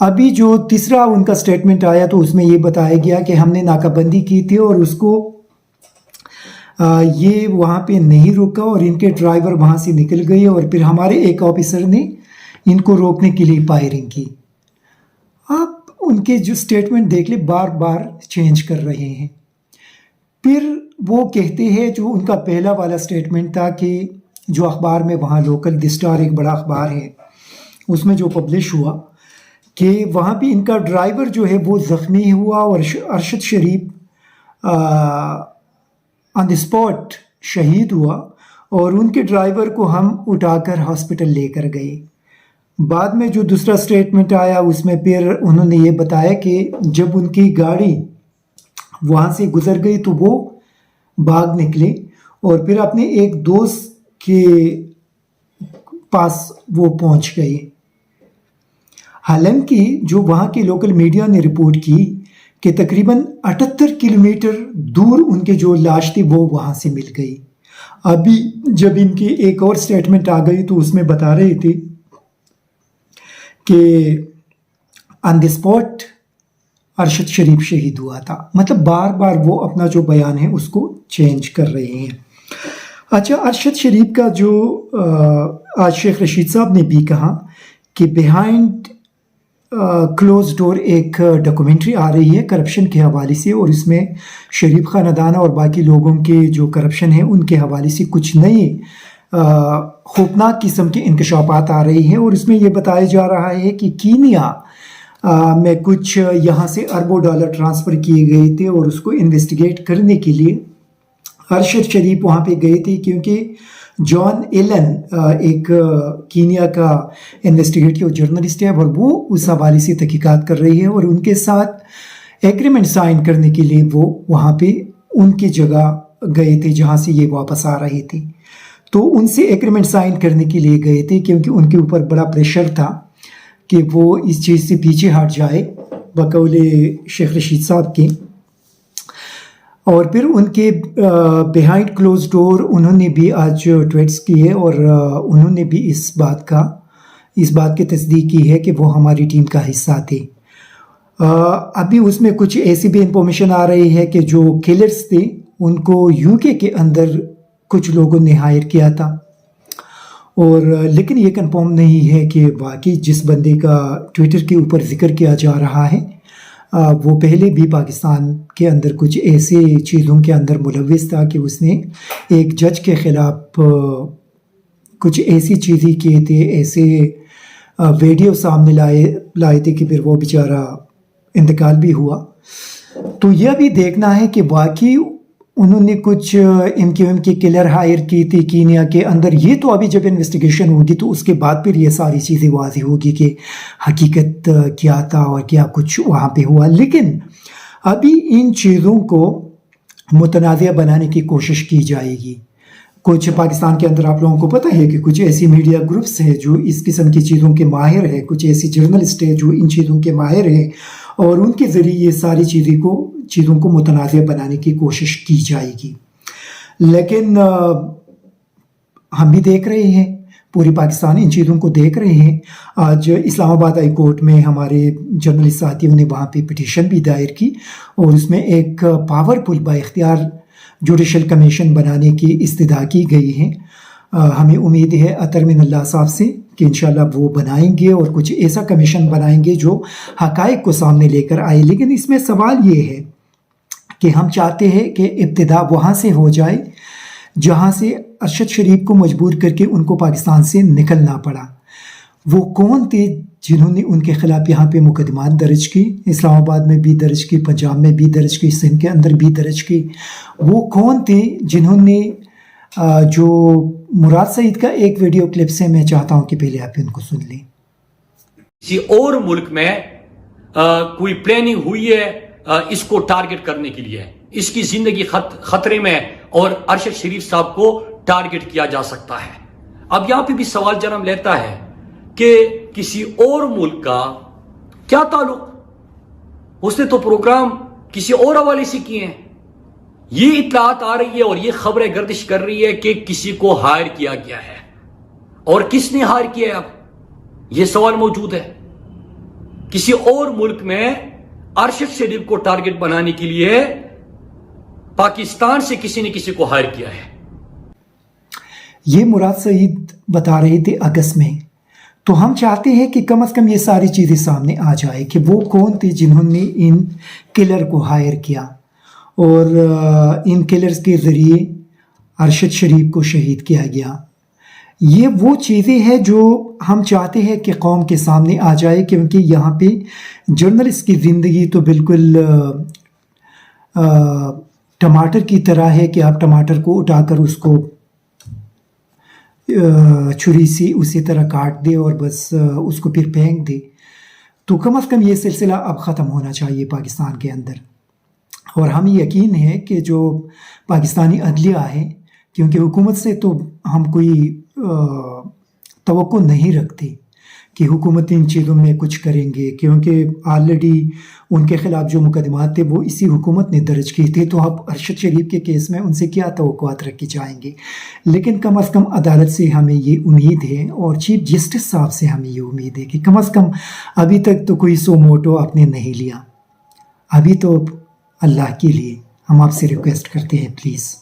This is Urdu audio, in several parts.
ابھی جو تیسرا ان کا سٹیٹمنٹ آیا تو اس میں یہ بتایا گیا کہ ہم نے ناکہ بندی کی تھی اور اس کو یہ وہاں پہ نہیں روکا اور ان کے ڈرائیور وہاں سے نکل گئے اور پھر ہمارے ایک آفیسر نے ان کو روکنے کے لیے فائرنگ کی. آپ ان کے جو سٹیٹمنٹ دیکھ لیں بار بار چینج کر رہے ہیں. پھر وہ کہتے ہیں جو ان کا پہلا والا سٹیٹمنٹ تھا کہ جو اخبار میں وہاں لوکل دی اسٹار ایک بڑا اخبار ہے اس میں جو پبلش ہوا کہ وہاں پہ ان کا ڈرائیور جو ہے وہ زخمی ہوا اور ارشد شریف آن دی اسپاٹ شہید ہوا اور ان کے ڈرائیور کو ہم اٹھا کر ہاسپٹل لے کر گئے. بعد میں جو دوسرا سٹیٹمنٹ آیا اس میں پھر انہوں نے یہ بتایا کہ جب ان کی گاڑی وہاں سے گزر گئی تو وہ بھاگ نکلے اور پھر اپنے ایک دوست کے پاس وہ پہنچ گئے. حالانکہ جو وہاں کے لوکل میڈیا نے رپورٹ کی کہ تقریباً 78 کلومیٹر دور ان کے جو لاش تھی وہ وہاں سے مل گئی. ابھی جب ان کی ایک اور سٹیٹمنٹ آ گئی تو اس میں بتا رہے تھے کہ آن دی اسپاٹ ارشد شریف شہید ہوا تھا. مطلب بار بار وہ اپنا جو بیان ہے اس کو چینج کر رہے ہیں. اچھا، ارشد شریف کا جو آج شیخ رشید صاحب نے بھی کہا کہ بیہائنڈ کلوز ڈور ایک ڈاکومنٹری آ رہی ہے کرپشن کے حوالے سے اور اس میں شریف خاندان اور باقی لوگوں کے جو کرپشن ہے ان کے حوالے سے کچھ نئے خوفناک قسم کے انکشافات آ رہی ہیں اور اس میں یہ بتایا جا رہا ہے کہ کینیا میں کچھ یہاں سے اربوں ڈالر ٹرانسفر کیے گئے تھے اور اس کو انویسٹیگیٹ کرنے کے لیے ارشد شریف وہاں پہ گئے تھے کیونکہ جان ایلن ایک کینیا کا انویسٹیگیٹیو جرنلسٹ ہے اور وہ اس حوالے سے تحقیقات کر رہی ہے اور ان کے ساتھ ایگریمنٹ سائن کرنے کے لیے وہ وہاں پہ ان کی جگہ گئے تھے جہاں سے یہ واپس آ رہے تھے. تو ان سے ایگریمنٹ سائن کرنے کے لیے گئے تھے کیونکہ ان کے اوپر بڑا پریشر تھا کہ وہ اس چیز سے پیچھے ہٹ جائے بقول شیخ رشید صاحب کے. اور پھر ان کے بیہائنڈ کلوز ڈور انہوں نے بھی آج ٹویٹس کیے اور انہوں نے بھی اس بات کی تصدیق کی ہے کہ وہ ہماری ٹیم کا حصہ تھے. ابھی اس میں کچھ ایسی بھی انفارمیشن آ رہی ہے کہ جو کلرز تھے ان کو یو کے اندر کچھ لوگوں نے ہائر کیا تھا اور لیکن یہ کنفرم نہیں ہے کہ واقعی جس بندے کا ٹویٹر کے اوپر ذکر کیا جا رہا ہے وہ پہلے بھی پاکستان کے اندر کچھ ایسے چیزوں کے اندر ملوث تھا کہ اس نے ایک جج کے خلاف کچھ ایسی چیزیں کیے تھے، ایسے ویڈیو سامنے لائے تھے کہ پھر وہ بیچارہ انتقال بھی ہوا. تو یہ بھی دیکھنا ہے کہ واقعی انہوں نے کچھ ایم کیو ایم کے کلر ہائر کی تھی کینیا کے اندر. یہ تو ابھی جب انویسٹیگیشن ہوگی تو اس کے بعد پھر یہ ساری چیزیں واضح ہوگی کہ حقیقت کیا تھا اور کیا کچھ وہاں پہ ہوا. لیکن ابھی ان چیزوں کو متنازع بنانے کی کوشش کی جائے گی. کچھ پاکستان کے اندر آپ لوگوں کو پتہ ہے کہ کچھ ایسی میڈیا گروپس ہیں جو اس قسم کی چیزوں کے ماہر ہیں، کچھ ایسی جرنلسٹ ہیں جو ان چیزوں کے ماہر ہیں اور ان کے ذریعے یہ ساری چیزوں کو متنازع بنانے کی کوشش کی جائے گی. لیکن ہم بھی دیکھ رہے ہیں، پوری پاکستان ان چیزوں کو دیکھ رہے ہیں. آج اسلام آباد ہائی کورٹ میں ہمارے جرنلسٹ ساتھیوں نے وہاں پہ پٹیشن بھی دائر کی اور اس میں ایک پاورفل با اختیار جوڈیشل کمیشن بنانے کی استدعا کی گئی ہے. ہمیں امید ہے اطہر من اللہ صاحب سے کہ انشاءاللہ وہ بنائیں گے اور کچھ ایسا کمیشن بنائیں گے جو حقائق کو سامنے لے کر آئے. لیکن اس میں سوال یہ ہے کہ ہم چاہتے ہیں کہ ابتدا وہاں سے ہو جائے جہاں سے ارشد شریف کو مجبور کر کے ان کو پاکستان سے نکلنا پڑا. وہ کون تھے جنہوں نے ان کے خلاف یہاں پہ مقدمات درج کی؟ اسلام آباد میں بھی درج کی، پنجاب میں بھی درج کی، سندھ کے اندر بھی درج کی. وہ کون تھے جنہوں نے جو مراد سعید کا ایک ویڈیو کلپ سے میں چاہتا ہوں کہ پہلے آپ ان کو سن لیں. کسی اور ملک میں کوئی پلاننگ ہوئی ہے اس کو ٹارگٹ کرنے کے لیے، اس کی زندگی خطرے میں اور ارشد شریف صاحب کو ٹارگٹ کیا جا سکتا ہے. اب یہاں پہ بھی سوال جنم لیتا ہے کہ کسی اور ملک کا کیا تعلق؟ اس نے تو پروگرام کسی اور حوالے سے کیے ہیں. یہ اطلاعات آ رہی ہے اور یہ خبریں گردش کر رہی ہے کہ کسی کو ہائر کیا گیا ہے، اور کس نے ہائر کیا ہے اب یہ سوال موجود ہے. کسی اور ملک میں ارشد شریف کو ٹارگٹ بنانے کے لیے پاکستان سے کسی نے کسی کو ہائر کیا ہے. یہ مراد سعید بتا رہے تھے اگست میں. تو ہم چاہتے ہیں کہ کم از کم یہ ساری چیزیں سامنے آ جائے کہ وہ کون تھے جنہوں نے ان کلر کو ہائر کیا اور ان کلرز کے ذریعے ارشد شریف کو شہید کیا گیا. یہ وہ چیزیں ہیں جو ہم چاہتے ہیں کہ قوم کے سامنے آ جائے، کیونکہ یہاں پہ جرنلسٹ کی زندگی تو بالکل ٹماٹر کی طرح ہے کہ آپ ٹماٹر کو اٹھا کر اس کو چھری سے اسی طرح کاٹ دے اور بس اس کو پھر پھینک دے. تو کم از کم یہ سلسلہ اب ختم ہونا چاہیے پاکستان کے اندر. اور ہمیں یقین ہے کہ جو پاکستانی عدلیہ ہے، کیونکہ حکومت سے تو ہم کوئی توقع نہیں رکھتے کہ حکومت ان چیزوں میں کچھ کریں گے، کیونکہ آلریڈی ان کے خلاف جو مقدمات تھے وہ اسی حکومت نے درج کیے تھے. تو اب ارشد شریف کے کیس میں ان سے کیا توقعات رکھی جائیں گے؟ لیکن کم از کم عدالت سے ہمیں یہ امید ہے اور چیف جسٹس صاحب سے ہمیں یہ امید ہے کہ کم از کم ابھی تک تو کوئی سو موٹو آپ نے نہیں لیا. ابھی تو اللہ کے لیے ہم آپ سے ریکویسٹ کرتے ہیں، پلیز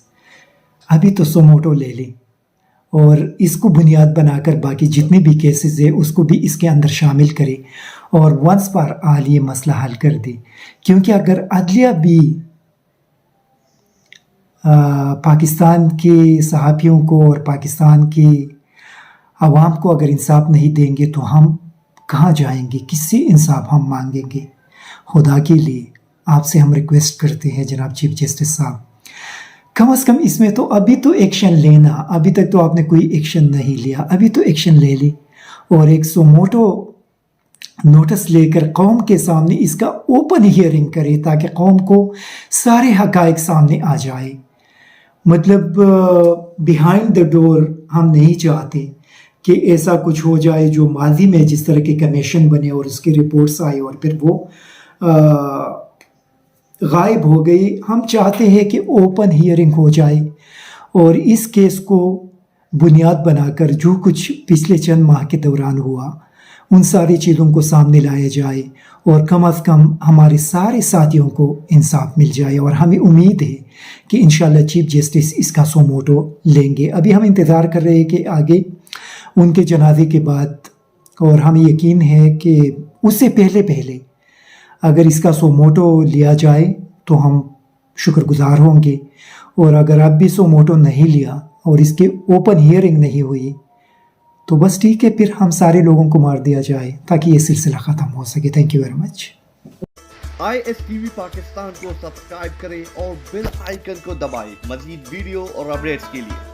ابھی تو سو موٹو لے لیں اور اس کو بنیاد بنا کر باقی جتنے بھی کیسز ہیں اس کو بھی اس کے اندر شامل کرے اور ونس فار آل یہ مسئلہ حل کر دے. کیونکہ اگر عدلیہ بھی پاکستان کے صحافیوں کو اور پاکستان کے عوام کو اگر انصاف نہیں دیں گے تو ہم کہاں جائیں گے؟ کس سے انصاف ہم مانگیں گے؟ خدا کے لیے آپ سے ہم ریکویسٹ کرتے ہیں جناب چیف جسٹس صاحب، کم از کم اس میں تو ابھی تو ایکشن لینا. ابھی تک تو آپ نے کوئی ایکشن نہیں لیا، ابھی تو ایکشن لے لی اور ایک سو موٹو نوٹس لے کر قوم کے سامنے اس کا اوپن ہیئرنگ کرے تاکہ قوم کو سارے حقائق سامنے آ جائے. مطلب بیہائنڈ دا ڈور ہم نہیں چاہتے کہ ایسا کچھ ہو جائے جو ماضی میں جس طرح کے کمیشن بنے اور اس کی رپورٹس آئے اور پھر وہ غائب ہو گئی. ہم چاہتے ہیں کہ اوپن ہیئرنگ ہو جائے اور اس کیس کو بنیاد بنا کر جو کچھ پچھلے چند ماہ کے دوران ہوا ان ساری چیزوں کو سامنے لایا جائے اور کم از کم ہمارے سارے ساتھیوں کو انصاف مل جائے. اور ہمیں امید ہے کہ انشاءاللہ چیف جسٹس اس کا سو موٹو لیں گے. ابھی ہم انتظار کر رہے ہیں کہ آگے ان کے جنازے کے بعد، اور ہمیں یقین ہے کہ اس سے پہلے اگر اس کا سو موٹو لیا جائے تو ہم شکر گزار ہوں گے. اور اگر اب بھی سو موٹو نہیں لیا اور اس کے اوپن ہیئرنگ نہیں ہوئی تو بس ٹھیک ہے، پھر ہم سارے لوگوں کو مار دیا جائے تاکہ یہ سلسلہ ختم ہو سکے. Thank you very much. ISTV Pakistan کو سبسکرائب کریں اور بیل آئیکن کو دبائیں مزید ویڈیو اور اپڈیٹس کے لیے.